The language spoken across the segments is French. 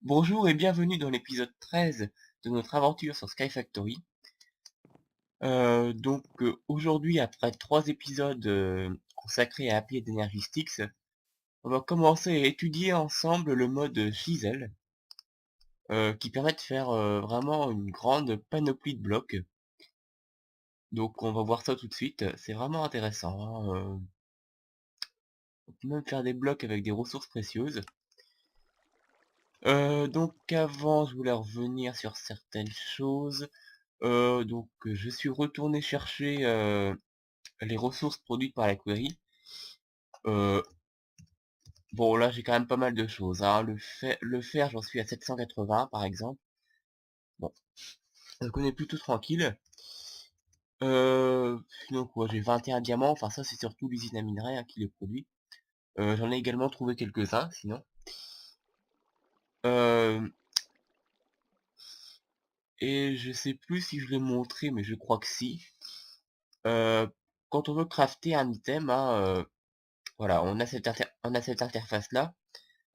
Bonjour et bienvenue dans l'épisode 13 de notre aventure sur Sky Factory. Aujourd'hui, après 3 épisodes consacrés à Happy Energy Sticks, on va commencer à étudier ensemble le mode Chisel, qui permet de faire vraiment une grande panoplie de blocs. Donc on va voir ça tout de suite, c'est vraiment intéressant, hein. On peut même faire des blocs avec des ressources précieuses. Donc avant, je voulais revenir sur certaines choses. Je suis retourné chercher les ressources produites par la query. Euh, bon, là, j'ai quand même pas mal de choses, hein. Le fer, j'en suis à 780, par exemple. Bon, ça connaît plutôt tranquille. Euh, donc, ouais, j'ai 21 diamants. Enfin, ça, c'est surtout l'usine à minerai, hein, qui les produit. J'en ai également trouvé quelques-uns, sinon. Euh, et je sais plus si je l'ai montré, mais je crois que si. Euh, Quand on veut crafter un item, hein, voilà, on a cette interface-là.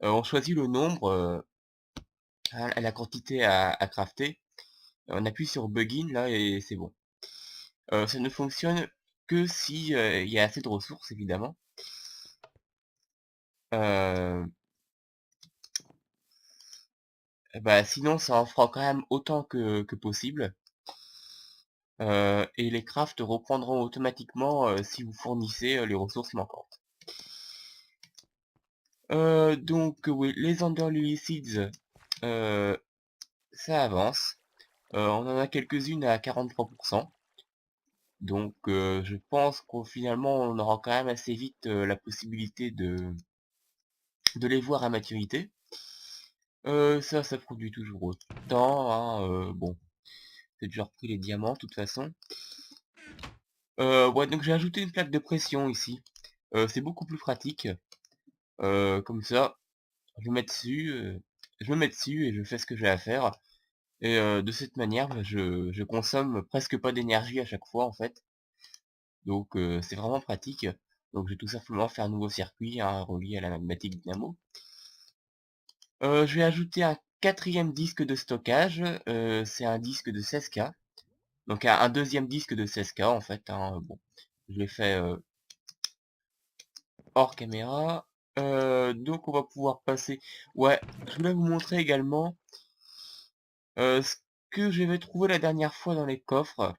On choisit le nombre, la quantité à crafter. On appuie sur Begin là et c'est bon. Ça ne fonctionne que si il y a assez de ressources évidemment. Euh, Bah sinon ça en fera quand même autant que possible. Et les crafts reprendront automatiquement si vous fournissez les ressources manquantes. Oui, les Underlily Seeds, euh, ça avance. On en a quelques-unes à 43%. Je pense qu'au finalement, on aura quand même assez vite la possibilité de les voir à maturité. Ça produit toujours autant, hein, bon, j'ai déjà repris les diamants, de toute façon. Ouais, donc j'ai ajouté une plaque de pression ici. C'est beaucoup plus pratique. Comme ça, je me mets dessus, et je fais ce que j'ai à faire. Et de cette manière, bah, je consomme presque pas d'énergie à chaque fois, en fait. C'est vraiment pratique. Donc je vais tout simplement faire un nouveau circuit, hein, relié à la magmatique dynamo. Je vais ajouter un quatrième disque de stockage. C'est un disque de 16K. Donc un deuxième disque de 16K en fait, hein. Bon, je l'ai fait hors caméra. Donc on va pouvoir passer. Ouais, je voulais vous montrer également ce que j'avais trouvé la dernière fois dans les coffres.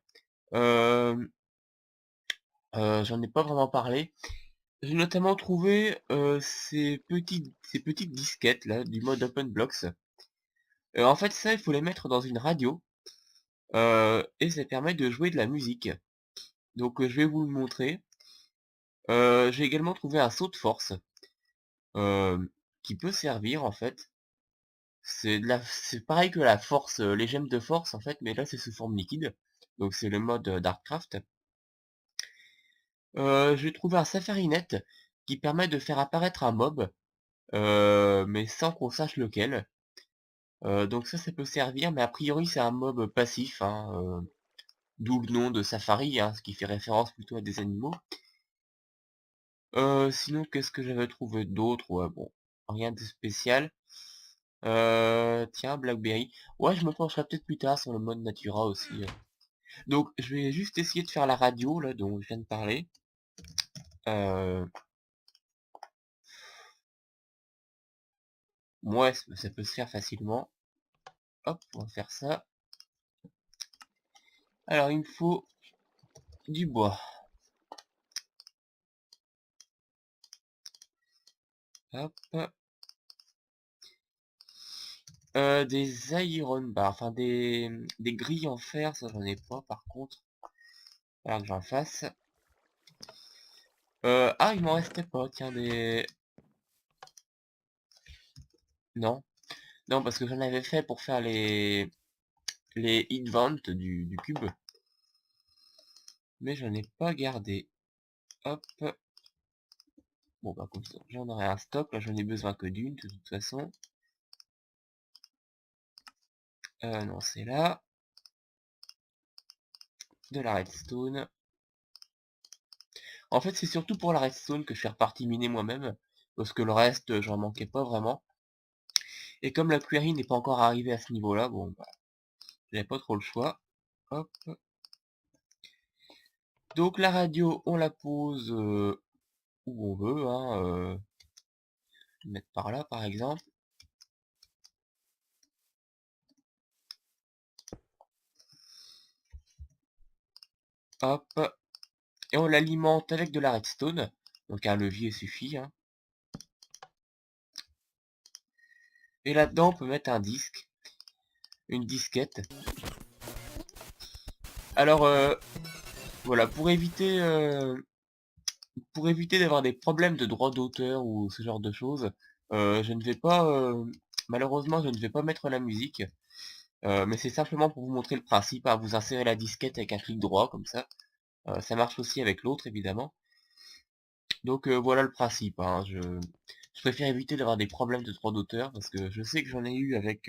Euh, J'en ai pas vraiment parlé. J'ai notamment trouvé ces petites disquettes là du mode Open Blocks. En fait, ça, il faut les mettre dans une radio et ça permet de jouer de la musique. Je vais vous le montrer. J'ai également trouvé un saut de force euh, qui peut servir en fait. C'est pareil que la force, les gemmes de force en fait, mais là c'est sous forme liquide. Donc c'est le mode Darkcraft. J'ai trouvé un Safarinet qui permet de faire apparaître un mob, mais sans qu'on sache lequel. Donc ça peut servir, mais a priori c'est un mob passif, hein, d'où le nom de Safari, hein, ce qui fait référence plutôt à des animaux. Sinon, qu'est-ce que j'avais trouvé d'autre? Ouais, bon, rien de spécial. Tiens, Blackberry. Ouais, je me pencherai peut-être plus tard sur le mode Natura aussi. Donc, je vais juste essayer de faire la radio, là, dont je viens de parler. Euh, ouais, ça peut se faire facilement. Hop, on va faire ça. Alors, il me faut du bois. Hop. Des iron bars, enfin des grilles en fer, ça j'en ai pas par contre. Alors que j'en fasse. Ah, il m'en restait pas, tiens, des... Non. Non, parce que j'en avais fait pour faire les hit vent du cube. Mais j'en ai pas gardé. Hop. Bon, bah comme ça, j'en aurai un stock. Là, j'en ai besoin que d'une, de toute façon. Non, c'est là. De la redstone. En fait, c'est surtout pour la redstone que je suis reparti miner moi-même. Parce que le reste, j'en manquais pas vraiment. Et comme la query n'est pas encore arrivée à ce niveau-là, bon, bah, j'avais pas trop le choix. Hop. Donc la radio, on la pose où on veut, hein, mettre par là, par exemple. Hop. Et on l'alimente avec de la redstone. Donc un levier suffit, hein. Et là-dedans, on peut mettre un disque, une disquette. Alors, voilà, pour éviter d'avoir des problèmes de droit d'auteur ou ce genre de choses, je ne vais pas, malheureusement, je ne vais pas mettre la musique. Mais c'est simplement pour vous montrer le principe, hein. Vous insérez la disquette avec un clic droit, comme ça. Ça marche aussi avec l'autre, évidemment. Donc voilà le principe, hein. Je préfère éviter d'avoir des problèmes de droit d'auteur, parce que je sais que j'en ai eu avec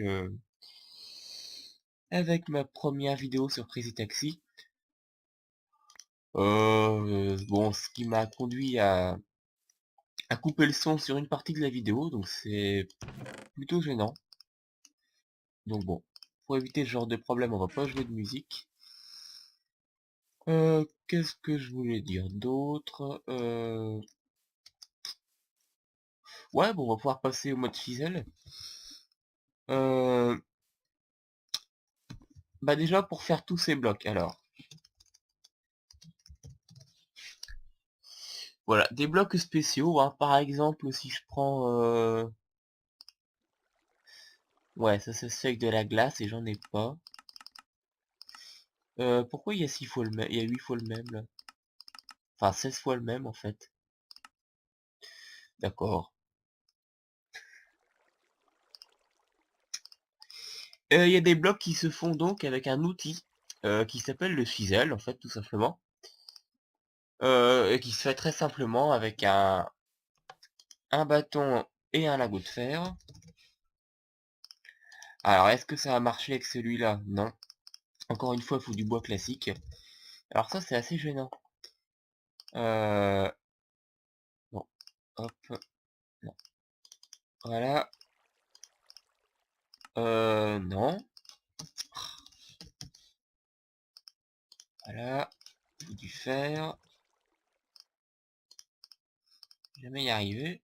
ma première vidéo sur Crazy Taxi. Bon, ce qui m'a conduit à couper le son sur une partie de la vidéo, donc c'est plutôt gênant. Donc bon, pour éviter ce genre de problème, on va pas jouer de musique. Qu'est-ce que je voulais dire d'autre? Ouais, bon, on va pouvoir passer au mode Fizzle. Euh, Bah déjà, pour faire tous ces blocs, alors. Voilà, des blocs spéciaux, hein. Par exemple, si je prends... Ouais, ça se fait avec de la glace et j'en ai pas. Pourquoi il y a 6 fois le même? Il y a 8 fois le même, là. Enfin, 16 fois le même, en fait. D'accord. Il y a des blocs qui se font donc avec un outil qui s'appelle le Fizzle, en fait, tout simplement. Et qui se fait très simplement avec un bâton et un lingot de fer. Alors, est-ce que ça va marcher avec celui-là? Non. Encore une fois, il faut du bois classique. Alors ça, c'est assez gênant. Bon, hop, non. Voilà. Non. Voilà. Faut du fer. Jamais y arriver.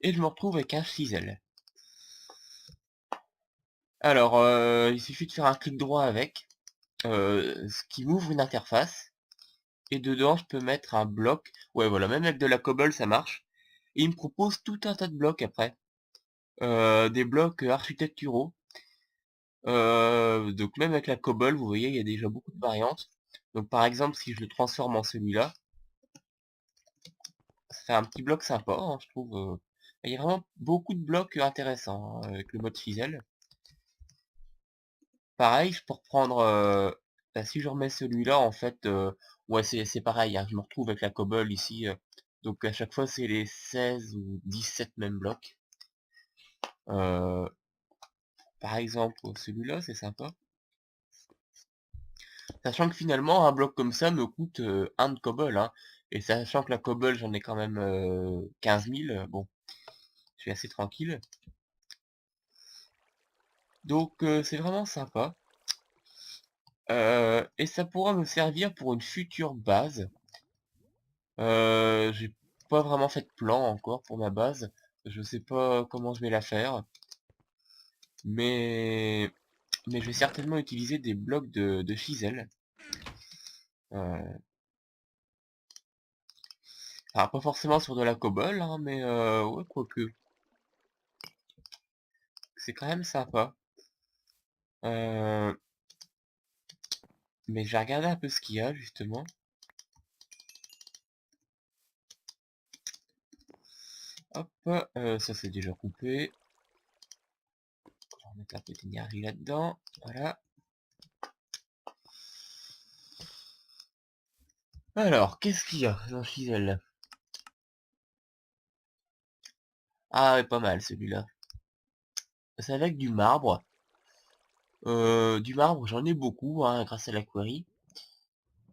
Et je me retrouve avec un chisel. Alors, il suffit de faire un clic droit avec, ce qui m'ouvre une interface. Et dedans, je peux mettre un bloc. Ouais, voilà, même avec de la cobble, ça marche. Et il me propose tout un tas de blocs après. Des blocs architecturaux. Donc même avec la cobble, vous voyez, il y a déjà beaucoup de variantes. Donc par exemple, si je le transforme en celui-là, ça fait un petit bloc sympa, hein, je trouve. Il y a vraiment beaucoup de blocs intéressants hein, avec le mode Fizzle. Pareil, je peux reprendre... bah, si je remets celui-là, en fait, ouais, c'est pareil, hein, je me retrouve avec la cobble ici. Donc à chaque fois, c'est les 16 ou 17 mêmes blocs. Euh, Par exemple, celui-là, c'est sympa. Sachant que finalement, un bloc comme ça me coûte un de cobble, hein. Et sachant que la cobble, j'en ai quand même 15 000, bon, je suis assez tranquille. Donc c'est vraiment sympa. Et ça pourra me servir pour une future base. J'ai pas vraiment fait de plan encore pour ma base. Je sais pas comment je vais la faire. Mais, mais je vais certainement utiliser des blocs de chisel. Euh, alors pas forcément sur de la cobble, hein, mais ouais, quoique. C'est quand même sympa. Euh, mais j'ai regardé un peu ce qu'il y a justement. Hop, ça c'est déjà coupé. On va mettre un peu d'énergie là-dedans. Voilà. Alors, qu'est-ce qu'il y a dans le chisel? Ah ouais, pas mal celui-là. C'est avec du marbre. Du marbre, j'en ai beaucoup, hein, grâce à la query.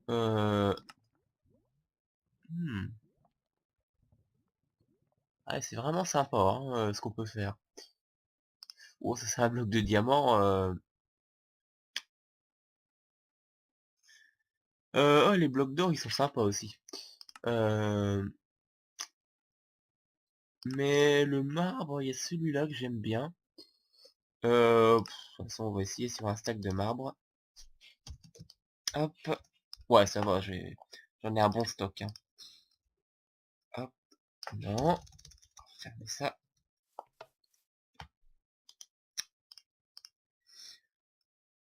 Euh, hmm. Ouais, c'est vraiment sympa, hein, ce qu'on peut faire. Oh, ça c'est un bloc de diamant. Oh, les blocs d'or, ils sont sympas aussi. Euh, Mais le marbre, il y a celui-là que j'aime bien. De toute façon, on va essayer sur un stack de marbre. Hop. Ouais, ça va, j'en ai un bon stock, hein. Hop. Non. On va fermer ça.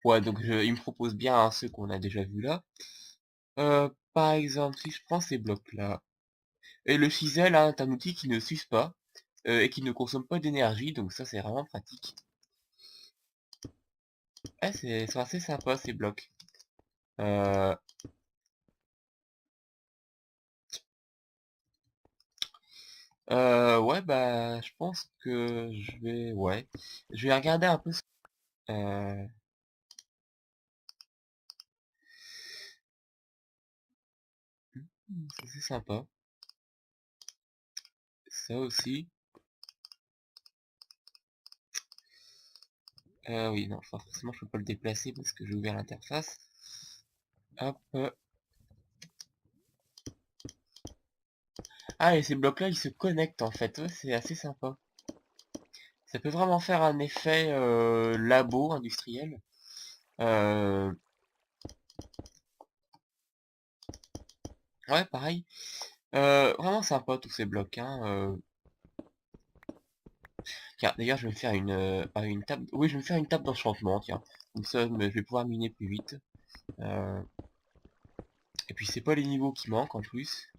Ouais, donc il me propose bien hein, ceux qu'on a déjà vus là. Par exemple, si je prends ces blocs-là. Et le chisel hein, est un outil qui ne s'use pas. Et qui ne consomme pas d'énergie, donc ça c'est vraiment pratique. Ouais, c'est assez sympa ces blocs. Euh, ouais, bah, je pense que ouais, je vais regarder un peu. Euh, ça, c'est sympa. Ça aussi. Oui, non, forcément, je peux pas le déplacer parce que j'ai ouvert l'interface. Hop. Ah, et ces blocs-là, ils se connectent en fait. Ouais, c'est assez sympa. Ça peut vraiment faire un effet labo industriel. Euh, ouais, pareil. Vraiment sympa tous ces blocs, hein. Tiens, d'ailleurs, je vais me faire une table. Oui, je vais me faire une table d'enchantement, tiens. Comme ça, je vais pouvoir miner plus vite. Euh, Et puis, c'est pas les niveaux qui manquent en plus.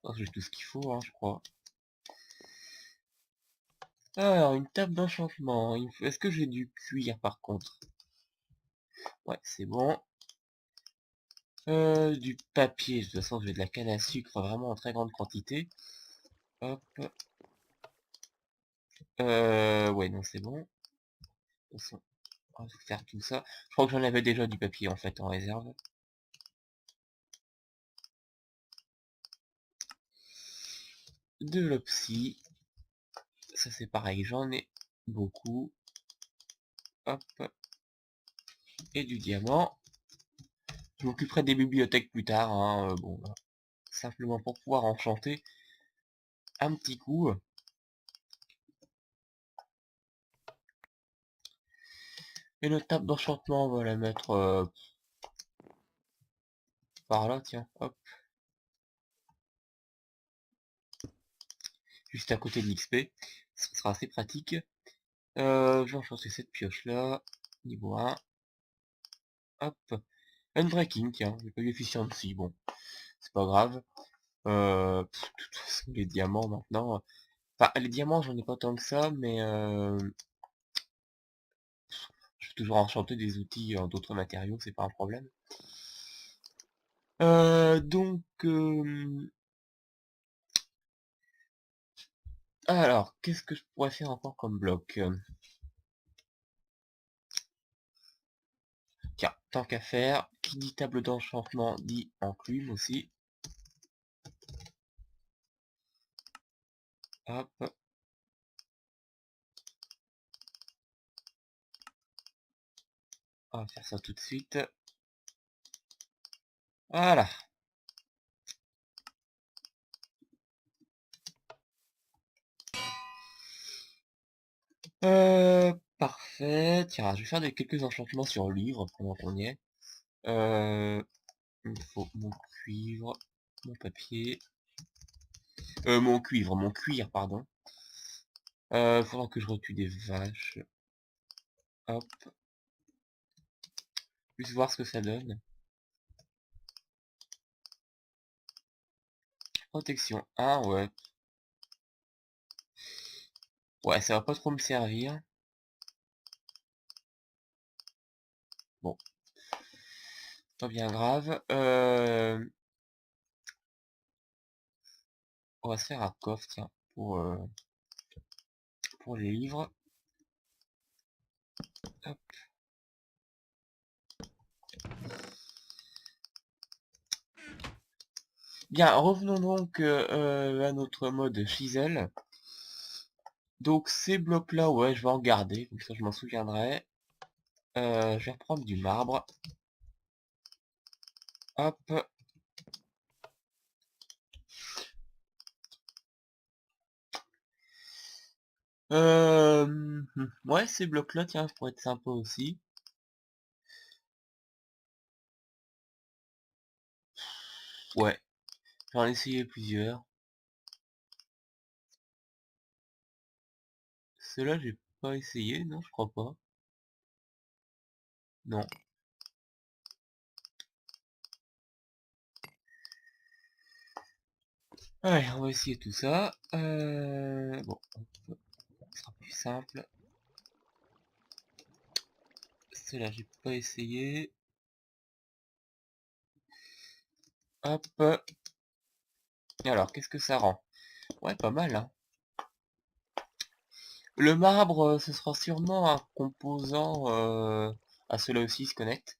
Oh, j'ai tout ce qu'il faut, hein, je crois. Alors, une table d'enchantement. Est-ce que j'ai du cuir par contre? Ouais, c'est bon. Du papier. De toute façon, j'ai de la canne à sucre vraiment en très grande quantité. Hop. Ouais, non, c'est bon. De toute façon, on va faire tout ça. Je crois que j'en avais déjà du papier en fait en réserve. De l'opsie. Ça c'est pareil, j'en ai beaucoup. Hop. Et du diamant. Je m'occuperai des bibliothèques plus tard, hein, bon, simplement pour pouvoir enchanter un petit coup. Et notre table d'enchantement, on va la mettre par là, tiens, hop, juste à côté de l'XP. Ce sera assez pratique. Je vais enchanter cette pioche-là, niveau 1. Hop, unbreaking, tiens, j'ai pas eu efficiency, bon, c'est pas grave. De toute façon, les diamants maintenant. Enfin, les diamants, j'en ai pas tant que ça, mais je peux toujours enchanter des outils en d'autres matériaux, c'est pas un problème. Donc, alors, qu'est-ce que je pourrais faire encore comme bloc? Tiens, tant qu'à faire, qui dit table d'enchantement dit enclume aussi. Hop, on va faire ça tout de suite. Voilà. Parfait. Tiens, je vais faire quelques enchantements sur livre pendant qu'on y est. Il me faut mon cuivre, mon papier. Mon cuir, pardon. Faudra que je retue des vaches. Hop, juste voir ce que ça donne. Protection 1, ouais. Ouais, ça va pas trop me servir. Bon, pas bien grave. On va se faire un coffre, tiens, pour les livres. Hop. Bien, revenons donc à notre mode chisel. Donc ces blocs là, ouais, je vais en garder, comme ça je m'en souviendrai. Je vais reprendre du marbre. Hop. Ouais, ces blocs là, tiens, ça pourrait être sympa aussi. Ouais, j'en ai essayé plusieurs. Ceux-là, j'ai pas essayé, non, je crois pas. Non. Allez, on va essayer tout ça. Bon, ce sera plus simple. Ceux-là, j'ai pas essayé. Hop. Alors, qu'est-ce que ça rend? Ouais, pas mal, hein. Le marbre, ce sera sûrement un composant... Ah, ceux-là aussi se connectent.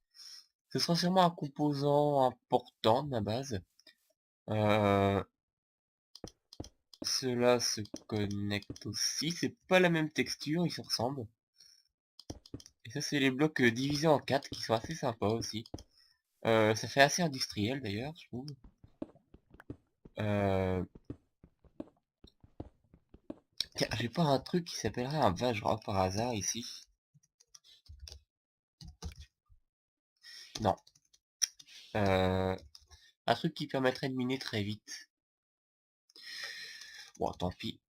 Ce sera sûrement un composant important de ma base. Euh, Ceux-là se connectent aussi. C'est pas la même texture, ils se ressemblent. Et ça, c'est les blocs divisés en 4 qui sont assez sympas aussi. Ça fait assez industriel d'ailleurs, je trouve. Euh... Tiens, j'ai pas un truc qui s'appellerait un Vajra par hasard ici? Non. Euh... Un truc qui permettrait de miner très vite. Bon, tant pis.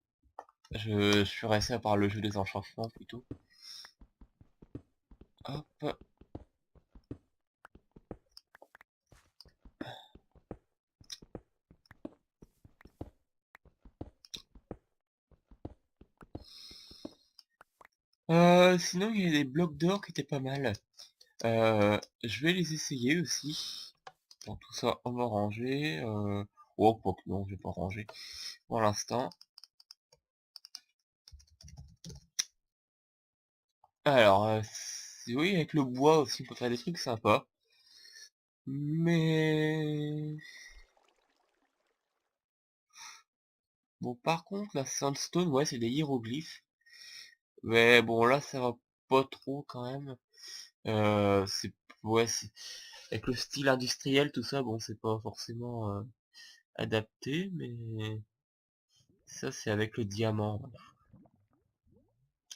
Je ferai ça par le jeu des enchantements plutôt. Hop. Sinon, il y a des blocs d'or qui étaient pas mal. Je vais les essayer aussi. Bon, tout ça, on va ranger. Oh, quoi que non, je vais pas ranger pour l'instant. Alors, oui, avec le bois aussi, on peut faire des trucs sympas. Mais... Bon, par contre, la sandstone, ouais, c'est des hiéroglyphes. Mais bon, là, ça va pas trop quand même. C'est... Ouais, avec le style industriel, tout ça, bon, c'est pas forcément adapté, mais... Ça, c'est avec le diamant.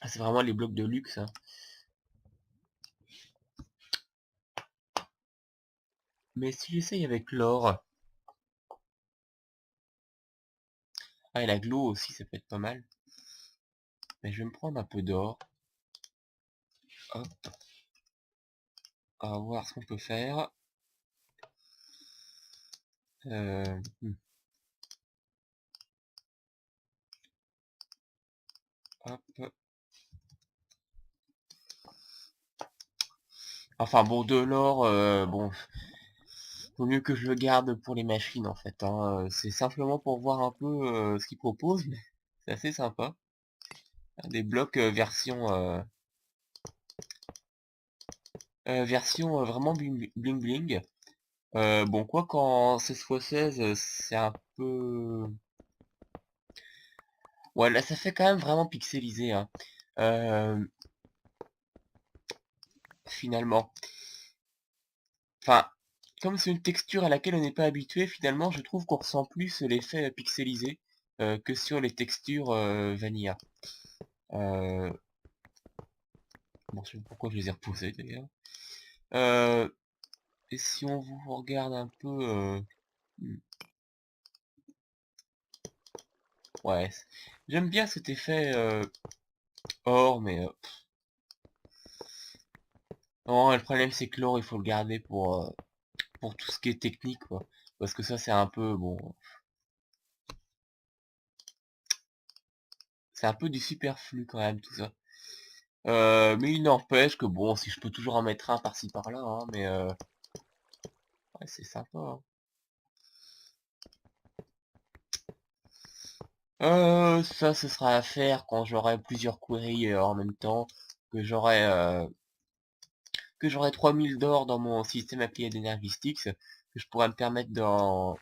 Ah, c'est vraiment les blocs de luxe, hein. Mais si j'essaye avec l'or... Ah, et la glow aussi, ça peut être pas mal. Mais je vais me prendre un peu d'or. Hop, on va voir ce qu'on peut faire. Euh, hmm, hop. Enfin bon, de l'or, bon, vaut mieux que je le garde pour les machines en fait, hein. C'est simplement pour voir un peu ce qu'ils proposent, mais c'est assez sympa. Des blocs version vraiment bling bling. Bon, quoi qu'en 16x16, c'est un peu... Ouais, là, ça fait quand même vraiment pixelisé, hein. Euh, Finalement. Enfin, comme c'est une texture à laquelle on n'est pas habitué, finalement, je trouve qu'on ressent plus l'effet pixelisé que sur les textures vanilla. Euh, Bon, je sais pas pourquoi je les ai repoussés d'ailleurs. Euh, et si on vous regarde un peu... hmm, ouais, j'aime bien cet effet or, mais... non, le problème c'est que l'or, il faut le garder pour tout ce qui est technique, quoi. Parce que ça, c'est un peu... Bon... C'est un peu du superflu quand même, tout ça. Mais il n'empêche que bon, si je peux toujours en mettre un par-ci par-là, hein, mais ouais, c'est sympa, hein. Ça, ce sera à faire quand j'aurai plusieurs queries en même temps, que j'aurai 3000 d'or dans mon système appuyé d'Energystix, que je pourrais me permettre d'en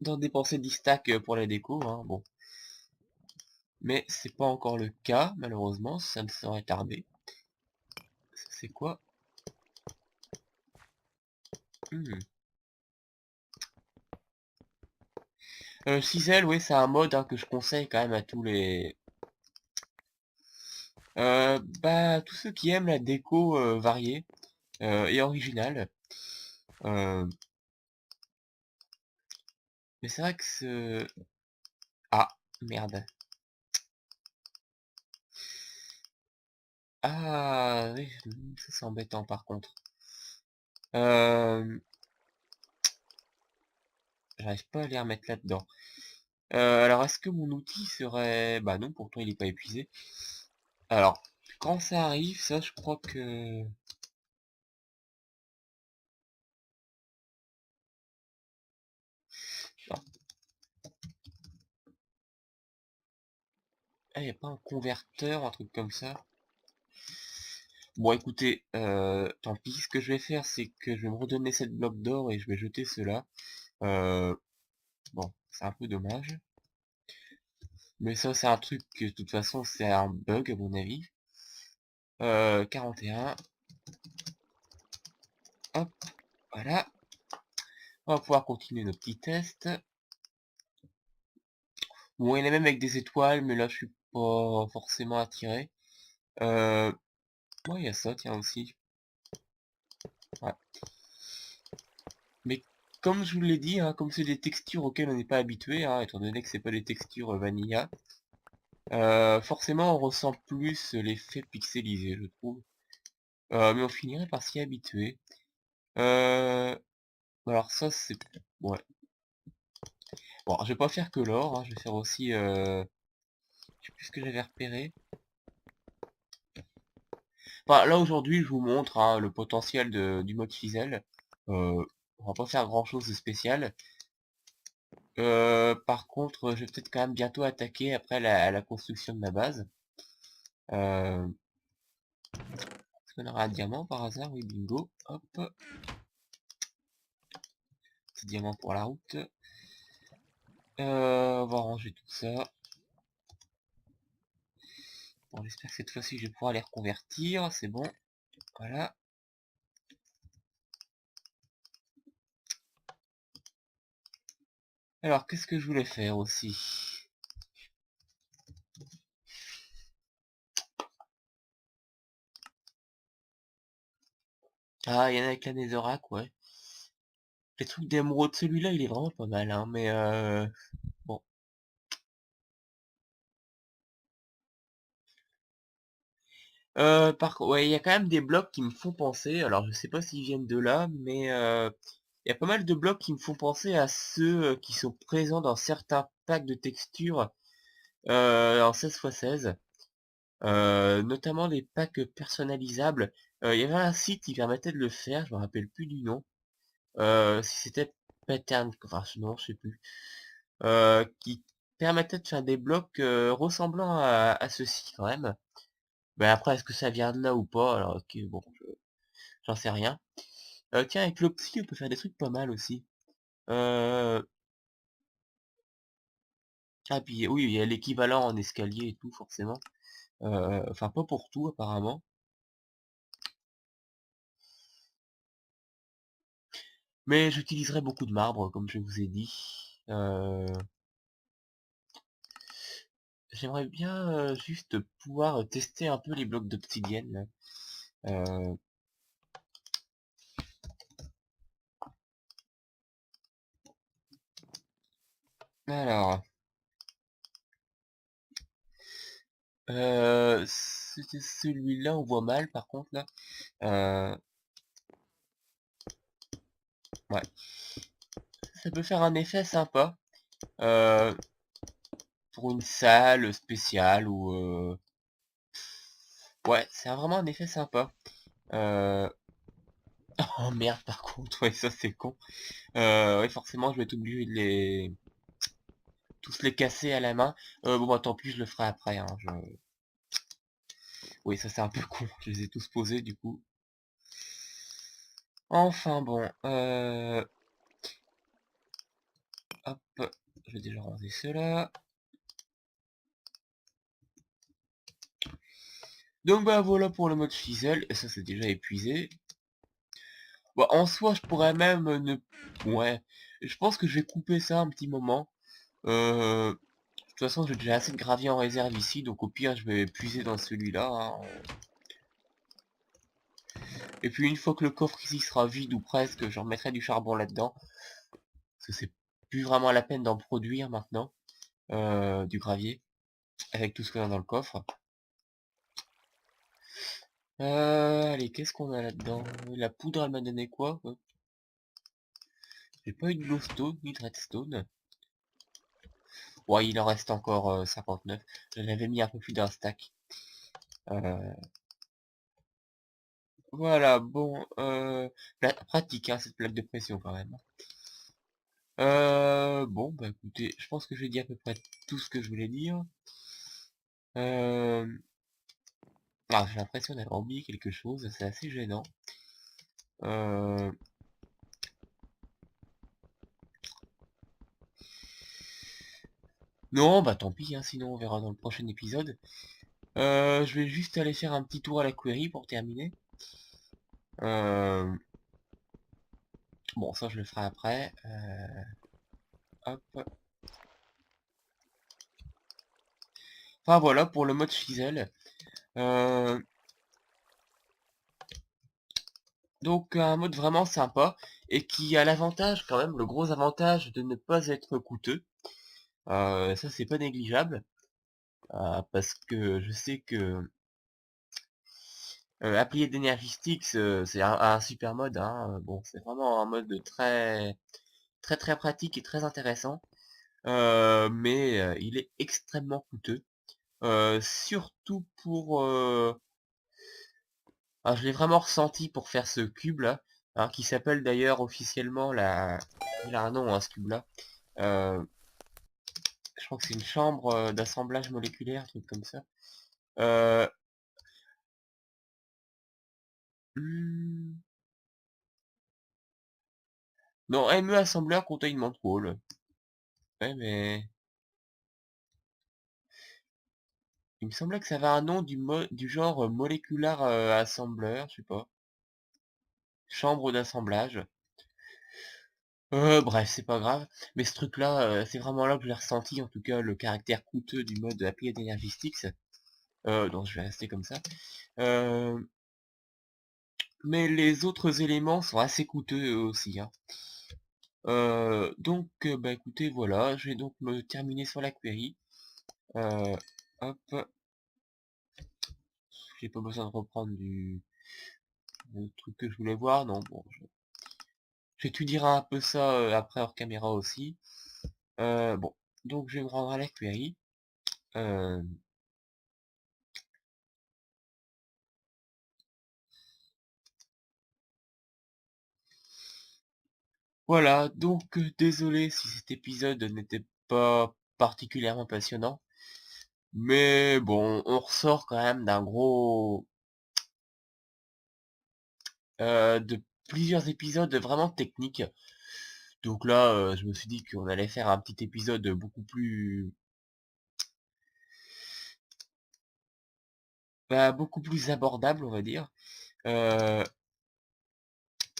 dépenser 10 stacks pour les décos, hein, bon. Mais c'est pas encore le cas, malheureusement, ça ne serait tardé. Ça, c'est quoi? Cisel, oui, c'est un mode hein, que je conseille quand même à tous les... bah, tous ceux qui aiment la déco variée et originale. Euh, mais c'est vrai que ce... Ah, merde. Ah, oui, ça c'est embêtant par contre. Euh, J'arrive pas à les remettre là-dedans. Alors, est-ce que mon outil serait... Bah non, pourtant il est pas épuisé. Alors, quand ça arrive, ça je crois que... Non. Ah, y a pas un converteur, un truc comme ça? Bon, écoutez, tant pis. Ce que je vais faire, c'est que je vais me redonner cette bloc d'or et je vais jeter cela. Euh, bon, c'est un peu dommage. Mais ça, c'est un truc que, de toute façon, c'est un bug, à mon avis. 41. Hop, voilà. On va pouvoir continuer nos petits tests. Bon, il y en a même avec des étoiles, mais là, je suis pas forcément attiré. Ouais, il y a ça, tiens, aussi. Ouais. Mais comme je vous l'ai dit, hein, comme c'est des textures auxquelles on n'est pas habitué, hein, étant donné que c'est pas des textures vanilla, forcément on ressent plus l'effet pixelisé, je trouve. Mais on finirait par s'y habituer. Euh, alors ça c'est... Ouais. Bon, je vais pas faire que l'or, hein, je vais faire aussi... Je sais plus ce que j'avais repéré. Enfin, là aujourd'hui je vous montre hein, le potentiel du mode Fizel. On va pas faire grand chose de spécial. Par contre, je vais peut-être quand même bientôt attaquer après la construction de ma base. Est-ce qu'on aura un diamant par hasard? Oui, bingo. Hop, petit diamant pour la route. On va ranger tout ça. Bon, j'espère que cette fois-ci, je vais pouvoir les reconvertir. C'est bon. Voilà. Alors, qu'est-ce que je voulais faire aussi? Ah, il y en a avec la Netherrack, ouais. Les trucs d'émeraude, celui-là, il est vraiment pas mal, hein, mais bon. Ouais, il y a quand même des blocs qui me font penser, alors je sais pas s'ils viennent de là, mais il y a pas mal de blocs qui me font penser à ceux qui sont présents dans certains packs de textures en 16x16, notamment les packs personnalisables. Il y avait un site qui permettait de le faire, je me rappelle plus du nom, si c'était Pattern, enfin non, je sais plus, qui permettait de faire des blocs ressemblant à ceci quand même. Mais après, est-ce que ça vient de là ou pas? Alors, ok, bon, j'en sais rien. Tiens, avec l'Opsy, on peut faire des trucs pas mal aussi. Euh... Ah, puis oui, il y a l'équivalent en escalier et tout, forcément. Enfin, pas pour tout, apparemment. Mais j'utiliserai beaucoup de marbre, comme je vous ai dit. Euh... J'aimerais bien juste pouvoir tester un peu les blocs d'obsidienne. Là. Alors, c'était celui-là, on voit mal, par contre, là. Euh... Ouais. Ça peut faire un effet sympa. Euh, pour une salle spéciale ou ouais, c'est vraiment un effet sympa. Euh... Oh merde, par contre, ouais, ça c'est con. Ouais, forcément, je vais être obligé de les tous les casser à la main. Bon, bah tant pis, je le ferai après. Hein, Oui, ça c'est un peu con. Je les ai tous posés du coup. Enfin bon, hop, je vais déjà ranger cela. Donc bah voilà pour le mode chisel, et ça c'est déjà épuisé. Bon, en soi, je pourrais même ne... Ouais, je pense que je vais couper ça un petit moment. De toute façon, j'ai déjà assez de gravier en réserve ici, donc au pire, je vais puiser dans celui-là, hein. Et puis une fois que le coffre ici sera vide ou presque, je remettrai du charbon là-dedans. Parce que c'est plus vraiment la peine d'en produire maintenant, du gravier, avec tout ce qu'on a dans le coffre. Allez, qu'est-ce qu'on a là-dedans? La poudre, elle m'a donné quoi? J'ai pas eu de glowstone, ni de redstone. Ouais, il en reste encore 59. J'en avais mis un peu plus d'un stack. Euh, voilà, bon, pratique, hein, cette plaque de pression quand même. Bon, bah écoutez, je pense que j'ai dit à peu près tout ce que je voulais dire. Euh, j'ai l'impression d'avoir oublié quelque chose, c'est assez gênant. Euh, non, bah tant pis, hein, sinon on verra dans le prochain épisode. Je vais juste aller faire un petit tour à la query pour terminer. Euh, bon, ça je le ferai après. Hop. Enfin voilà pour le mode chisel. Euh, donc un mode vraiment sympa et qui a l'avantage quand même, le gros avantage de ne pas être coûteux. Ça c'est pas négligeable parce que je sais que appliquer d'énergie Styx c'est un super mode. Hein. Bon, c'est vraiment un mode très très très pratique et très intéressant, mais il est extrêmement coûteux. Surtout pour je l'ai vraiment ressenti pour faire ce cube là, hein, qui s'appelle d'ailleurs officiellement la... Il a un nom, hein, ce cube là. Euh, je crois que c'est une chambre d'assemblage moléculaire, un truc comme ça. Euh... hmm, Non, ME Assembler Containment Wall. Ouais, mais... Il me semblait que ça avait un nom du genre Molecular Assembler, je sais pas. Chambre d'assemblage. Bref, c'est pas grave. Mais ce truc-là, c'est vraiment là que je l'ai ressenti, en tout cas, le caractère coûteux du mode appli d'énergie Styx. Donc je vais rester comme ça. Euh, mais les autres éléments sont assez coûteux eux aussi, hein. Donc, bah écoutez, voilà, je vais donc me terminer sur la query. Euh, hop, j'ai pas besoin de reprendre le truc que je voulais voir, non, bon, j'étudierai un peu ça après hors caméra aussi. Bon, donc je vais me rendre à la query. Euh, voilà, donc désolé si cet épisode n'était pas particulièrement passionnant. Mais bon, on ressort quand même d'un gros... de plusieurs épisodes vraiment techniques. Donc là, je me suis dit qu'on allait faire un petit épisode beaucoup plus... bah, beaucoup plus abordable, on va dire. Euh,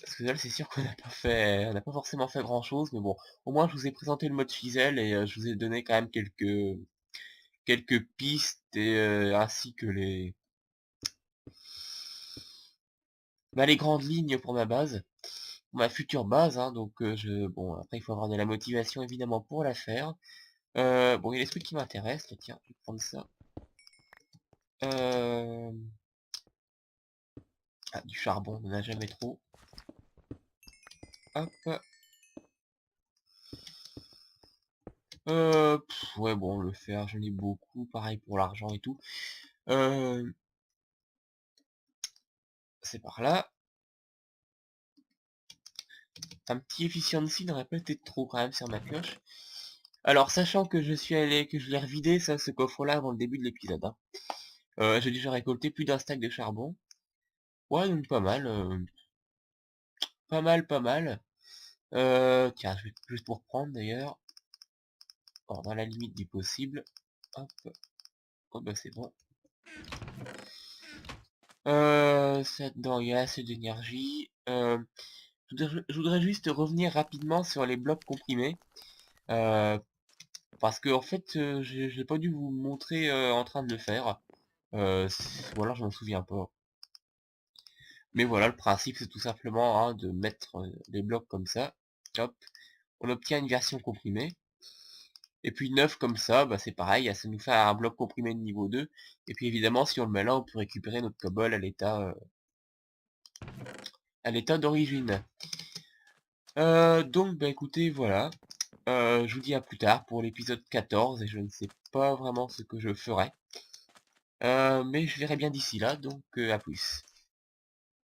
parce que là, c'est sûr qu'on n'a pas fait... On n'a pas forcément fait grand-chose, mais bon. Au moins, je vous ai présenté le mode Chisel et je vous ai donné quand même quelques pistes et ainsi que les grandes lignes pour ma base. Ma future base, hein, donc bon, après il faut avoir de la motivation évidemment pour la faire. Bon, il y a des trucs qui m'intéressent, là, tiens, je vais prendre ça. Euh, du charbon, on n'en a jamais trop. Hop. Ouais, bon, le fer, j'en ai beaucoup, pareil pour l'argent et tout. Euh, c'est par là. Un petit efficiency n'aurait pas été trop quand même sur ma pioche. Alors, sachant que je l'ai revidé, ça, ce coffre-là, avant le début de l'épisode, hein. J'ai déjà récolté plus d'un stack de charbon. Ouais, donc pas mal, pas mal, pas mal. Tiens, je vais juste pour prendre d'ailleurs. Bon, dans la limite du possible. Hop. Oh bah c'est bon. Ça dedans, il y a assez d'énergie. Je voudrais juste revenir rapidement sur les blocs comprimés. euh, Parce que en fait, j'ai pas dû vous montrer en train de le faire. Ou alors je m'en souviens pas. Mais voilà, le principe c'est tout simplement hein, de mettre les blocs comme ça. Hop, on obtient une version comprimée. Et puis 9 comme ça, bah c'est pareil, ça nous fait un bloc comprimé de niveau 2. Et puis évidemment, si on le met là, on peut récupérer notre cobble à l'état d'origine. Donc bah écoutez, voilà. Je vous dis à plus tard pour l'épisode 14 et je ne sais pas vraiment ce que je ferai. Mais je verrai bien d'ici là, donc à plus.